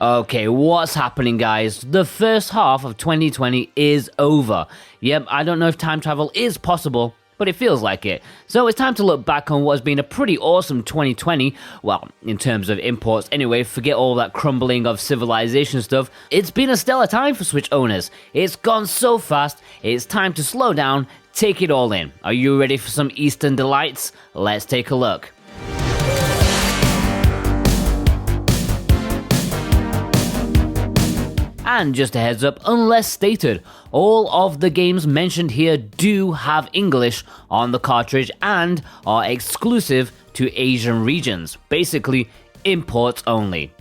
Okay, what's happening, guys? The first half of 2020 is over. Yep, I don't know if time travel is possible, but it feels like it. So it's time to look back on what's been a pretty awesome 2020. Well, in terms of imports anyway, forget all that crumbling of civilization stuff. It's been a stellar time for Switch owners. It's gone so fast, it's time to slow down, take it all in. Are you ready for some Eastern delights? Let's take a look. And just a heads up, unless stated, all of the games mentioned here do have English on the cartridge and are exclusive to Asian regions, basically imports only.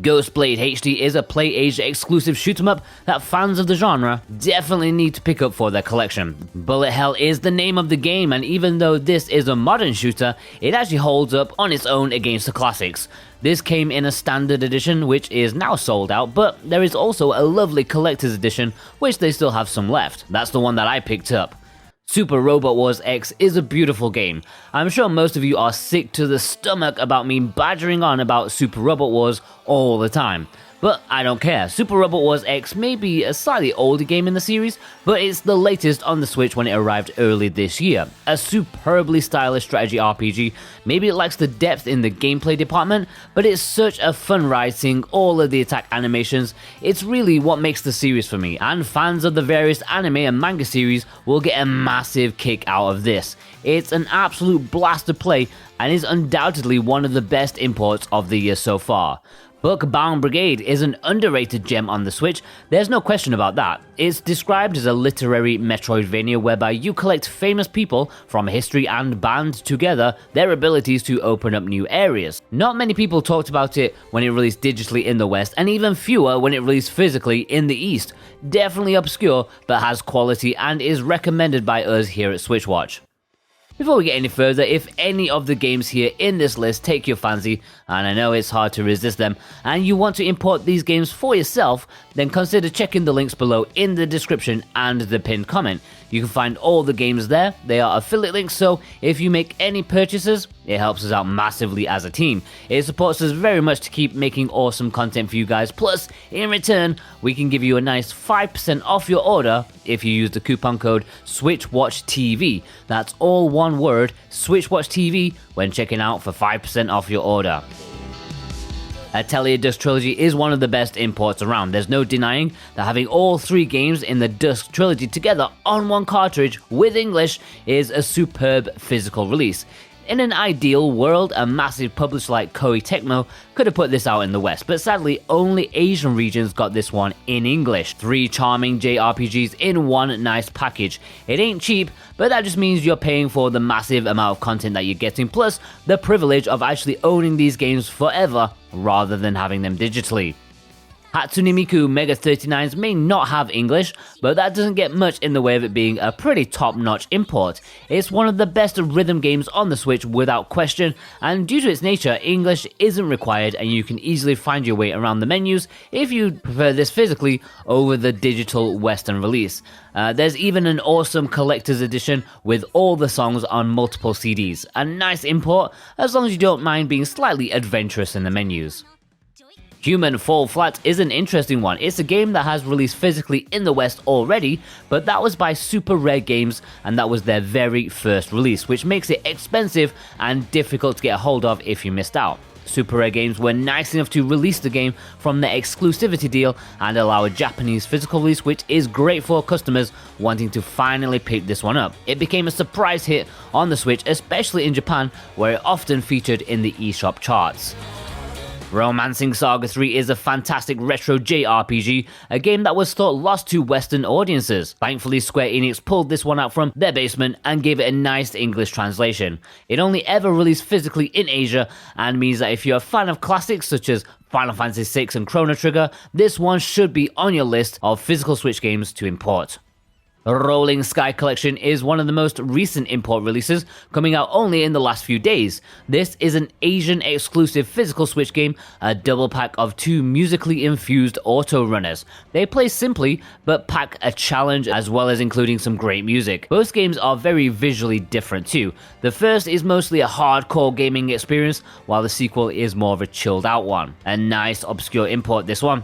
Ghostblade HD is a PlayAsia exclusive shoot 'em up that fans of the genre definitely need to pick up for their collection. Bullet Hell is the name of the game, and even though this is a modern shooter, it actually holds up on its own against the classics. This came in a standard edition, which is now sold out, but there is also a lovely collector's edition, which they still have some left. That's the one that I picked up. Super Robot Wars X is a beautiful game. I'm sure most of you are sick to the stomach about me badgering on about Super Robot Wars all the time. But I don't care. Super Robot Wars X may be a slightly older game in the series, but it's the latest on the Switch when it arrived early this year. A superbly stylish strategy RPG. Maybe it lacks the depth in the gameplay department, but it's such a fun ride seeing all of the attack animations. It's really what makes the series for me, and fans of the various anime and manga series will get a massive kick out of this. It's an absolute blast to play, and is undoubtedly one of the best imports of the year so far. Bookbound Brigade is an underrated gem on the Switch, there's no question about that. It's described as a literary Metroidvania whereby you collect famous people from history and band together their abilities to open up new areas. Not many people talked about it when it released digitally in the West, and even fewer when it released physically in the East. Definitely obscure, but has quality and is recommended by us here at SwitchWatch. Before we get any further, if any of the games here in this list take your fancy, and I know it's hard to resist them, and you want to import these games for yourself, then consider checking the links below in the description and the pinned comment. You can find all the games there, they are affiliate links, so if you make any purchases, it helps us out massively as a team. It supports us very much to keep making awesome content for you guys, plus, in return, we can give you a nice 5% off your order if you use the coupon code SwitchWatchTV. That's all one word, SwitchWatchTV, when checking out for 5% off your order. ATELIER DUSK Trilogy is one of the best imports around. There's no denying that having all three games in the DUSK Trilogy together on one cartridge with English is a superb physical release. In an ideal world, a massive publisher like Koei Tecmo could have put this out in the West, but sadly only Asian regions got this one in English. 3 charming JRPGs in one nice package. It ain't cheap, but that just means you're paying for the massive amount of content that you're getting, plus the privilege of actually owning these games forever rather than having them digitally. HATSUNE MIKU Mega 39s may not have English, but that doesn't get much in the way of it being a pretty top-notch import. It's one of the best rhythm games on the Switch without question, and due to its nature, English isn't required and you can easily find your way around the menus if you prefer this physically over the digital Western release. There's even an awesome collector's edition with all the songs on multiple CDs. A nice import, as long as you don't mind being slightly adventurous in the menus. Human Fall Flat is an interesting one. It's a game that has released physically in the West already, but that was by Super Rare Games and that was their very first release, which makes it expensive and difficult to get a hold of if you missed out. Super Rare Games were nice enough to release the game from their exclusivity deal and allow a Japanese physical release, which is great for customers wanting to finally pick this one up. It became a surprise hit on the Switch, especially in Japan, where it often featured in the eShop charts. Romancing Saga 3 is a fantastic retro JRPG, a game that was thought lost to Western audiences. Thankfully, Square Enix pulled this one out from their basement and gave it a nice English translation. It only ever released physically in Asia, and means that if you're a fan of classics such as Final Fantasy VI and Chrono Trigger, this one should be on your list of physical Switch games to import. Rolling Sky Collection is one of the most recent import releases, coming out only in the last few days. This is an Asian exclusive physical Switch game, a double pack of 2 musically infused auto-runners. They play simply, but pack a challenge as well as including some great music. Both games are very visually different too. The first is mostly a hardcore gaming experience, while the sequel is more of a chilled out one. A nice obscure import, this one.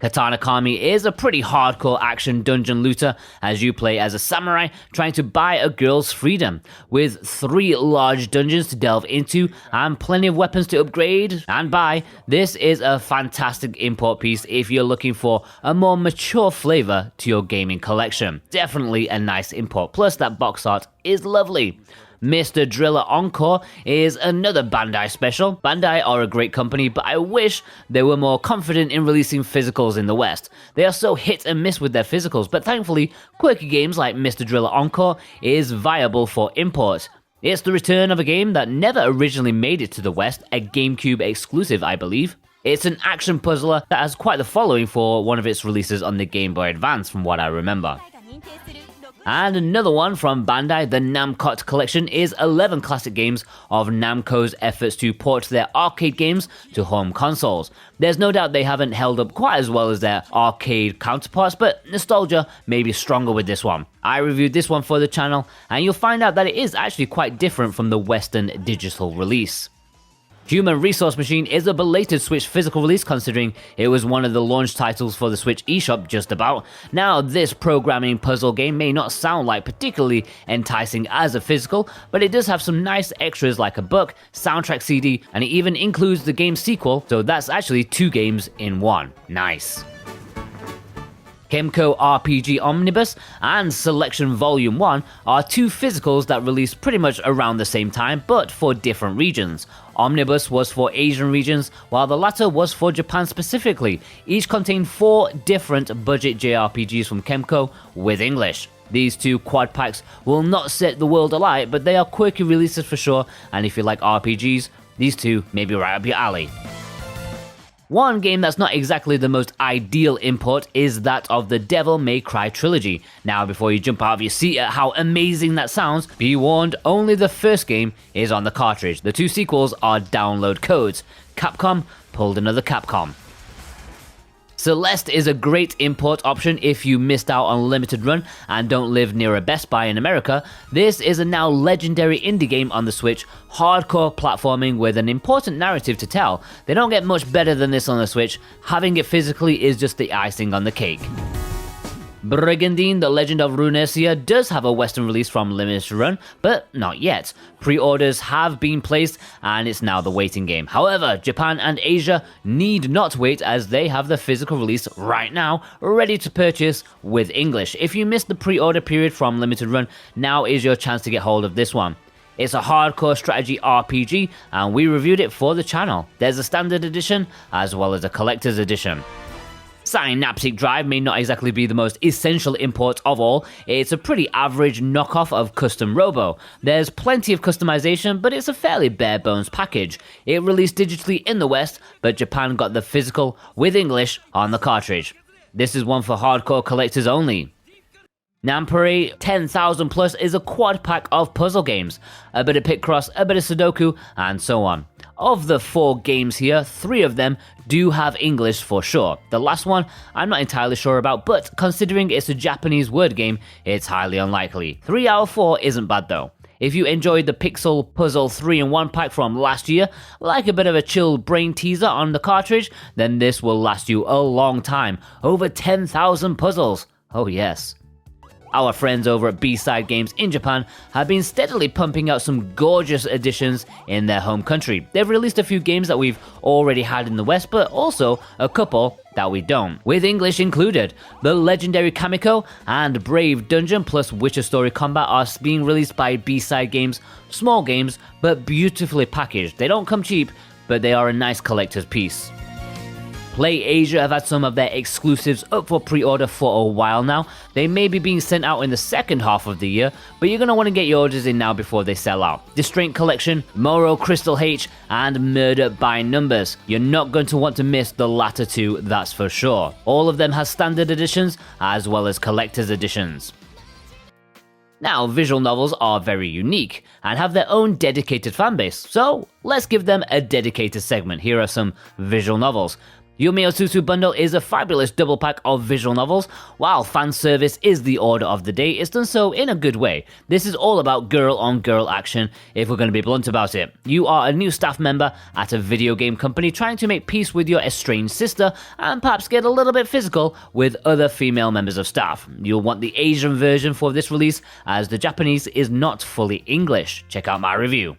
KATANAKAMI is a pretty hardcore action dungeon looter as you play as a samurai trying to buy a girl's freedom, with 3 large dungeons to delve into and plenty of weapons to upgrade and buy. This is a fantastic import piece if you're looking for a more mature flavor to your gaming collection. Definitely a nice import, plus that box art is lovely. Mr. Driller Encore is another Bandai special. Bandai are a great company, but I wish they were more confident in releasing physicals in the West. They are so hit and miss with their physicals, but thankfully, quirky games like Mr. Driller Encore is viable for import. It's the return of a game that never originally made it to the West, a GameCube exclusive, I believe. It's an action puzzler that has quite the following for one of its releases on the Game Boy Advance, from what I remember. And another one from Bandai, the Namco Collection, is 11 classic games of Namco's efforts to port their arcade games to home consoles. There's no doubt they haven't held up quite as well as their arcade counterparts, but nostalgia may be stronger with this one. I reviewed this one for the channel, and you'll find out that it is actually quite different from the Western digital release. Human Resource Machine is a belated Switch physical release, considering it was one of the launch titles for the Switch eShop just about. Now, this programming puzzle game may not sound like particularly enticing as a physical, but it does have some nice extras like a book, soundtrack CD, and it even includes the game's sequel, so that's actually 2 games in one. Nice. KEMCO RPG Omnibus and Selection Volume 1 are 2 physicals that released pretty much around the same time, but for different regions. Omnibus was for Asian regions, while the latter was for Japan specifically. Each contained 4 different budget JRPGs from KEMCO with English. These 2 quad packs will not set the world alight, but they are quirky releases for sure, and if you like RPGs, these 2 may be right up your alley. One game that's not exactly the most ideal import is that of the Devil May Cry trilogy. Now, before you jump out of your seat at how amazing that sounds, be warned, only the first game is on the cartridge. The 2 sequels are download codes. Capcom pulled another Capcom. Celeste is a great import option if you missed out on Limited Run and don't live near a Best Buy in America. This is a now legendary indie game on the Switch, hardcore platforming with an important narrative to tell. They don't get much better than this on the Switch. Having it physically is just the icing on the cake. Brigandine, The Legend of Runersia does have a Western release from Limited Run, but not yet. Pre-orders have been placed and it's now the waiting game. However, Japan and Asia need not wait as they have the physical release right now, ready to purchase with English. If you missed the pre-order period from Limited Run, now is your chance to get hold of this one. It's a hardcore strategy RPG and we reviewed it for the channel. There's a standard edition as well as a collector's edition. Synaptic Drive may not exactly be the most essential import of all. It's a pretty average knockoff of Custom Robo. There's plenty of customization, but it's a fairly bare bones package. It released digitally in the West, but Japan got the physical with English on the cartridge. This is one for hardcore collectors only. Nampere 10,000 Plus is a quad pack of puzzle games, a bit of Picross, a bit of Sudoku, and so on. Of the 4 games here, 3 of them do have English for sure. The last one, I'm not entirely sure about, but considering it's a Japanese word game, it's highly unlikely. 3 out of 4 isn't bad though. If you enjoyed the Pixel Puzzle 3-in-1 pack from last year, like a bit of a chill brain teaser on the cartridge, then this will last you a long time. Over 10,000 puzzles. Oh yes. Our friends over at B-Side Games in Japan have been steadily pumping out some gorgeous additions in their home country. They've released a few games that we've already had in the West, but also a couple that we don't, with English included. The legendary Kamiko and Brave Dungeon plus Witcher Story Combat are being released by B-Side Games. Small games, but beautifully packaged. They don't come cheap, but they are a nice collector's piece. PlayAsia have had some of their exclusives up for pre-order for a while now. They may be being sent out in the second half of the year, but you're going to want to get your orders in now before they sell out. Distraint Collection, Moero Crystal H, and Murder by Numbers. You're not going to want to miss the latter two, that's for sure. All of them have standard editions as well as collector's editions. Now, visual novels are very unique and have their own dedicated fanbase, so let's give them a dedicated segment. Here are some visual novels. YUMEUTSUTSU bundle is a fabulous double pack of visual novels. While fan service is the order of the day, it's done so in a good way. This is all about girl-on-girl action, if we're going to be blunt about it. You are a new staff member at a video game company trying to make peace with your estranged sister and perhaps get a little bit physical with other female members of staff. You'll want the Asian version for this release, as the Japanese is not fully English. Check out my review.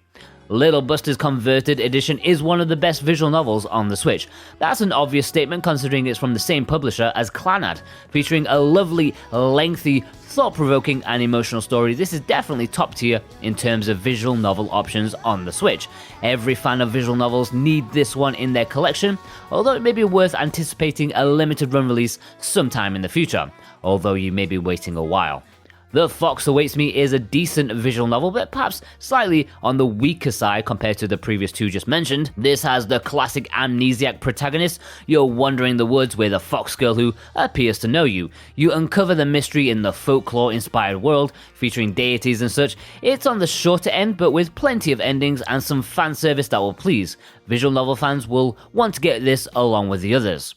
Little Buster's Converted Edition is one of the best visual novels on the Switch. That's an obvious statement considering it's from the same publisher as Clannad, featuring a lovely, lengthy, thought-provoking and emotional story. This is definitely top tier in terms of visual novel options on the Switch. Every fan of visual novels need this one in their collection, although it may be worth anticipating a limited run release sometime in the future, although you may be waiting a while. The Fox Awaits Me is a decent visual novel, but perhaps slightly on the weaker side compared to the previous two just mentioned. This has the classic amnesiac protagonist. You're wandering the woods with a fox girl who appears to know you. You uncover the mystery in the folklore-inspired world, featuring deities and such. It's on the shorter end, but with plenty of endings and some fan service that will please. Visual novel fans will want to get this along with the others.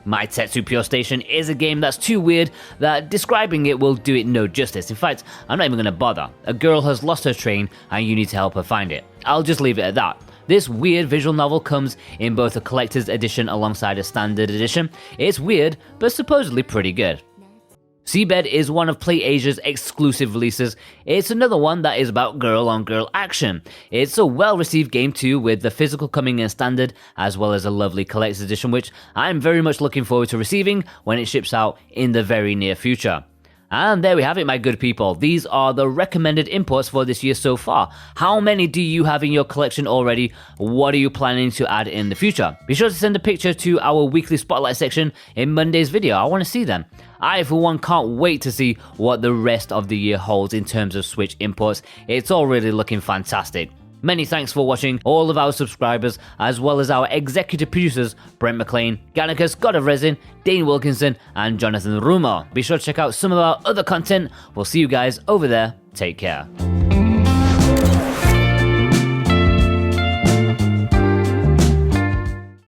Maitetsu Pure Station is a game that's too weird that describing it will do it no justice. In fact, I'm not even going to bother. A girl has lost her train and you need to help her find it. I'll just leave it at that. This weird visual novel comes in both a collector's edition alongside a standard edition. It's weird, but supposedly pretty good. SeaBed is one of PlayAsia's exclusive releases. It's another one that is about girl-on-girl action. It's a well-received game too, with the physical coming in standard, as well as a lovely collector's edition, which I'm very much looking forward to receiving when it ships out in the very near future. And there we have it, my good people. These are the recommended imports for this year so far. How many do you have in your collection already? What are you planning to add in the future? Be sure to send a picture to our weekly spotlight section in Monday's video. I want to see them. I, for one, can't wait to see what the rest of the year holds in terms of Switch imports. It's already looking fantastic. Many thanks for watching, all of our subscribers, as well as our executive producers, Brent McLean, Gannicus, God of Resin, Dane Wilkinson, and Jonathan Rumo. Be sure to check out some of our other content. We'll see you guys over there. Take care.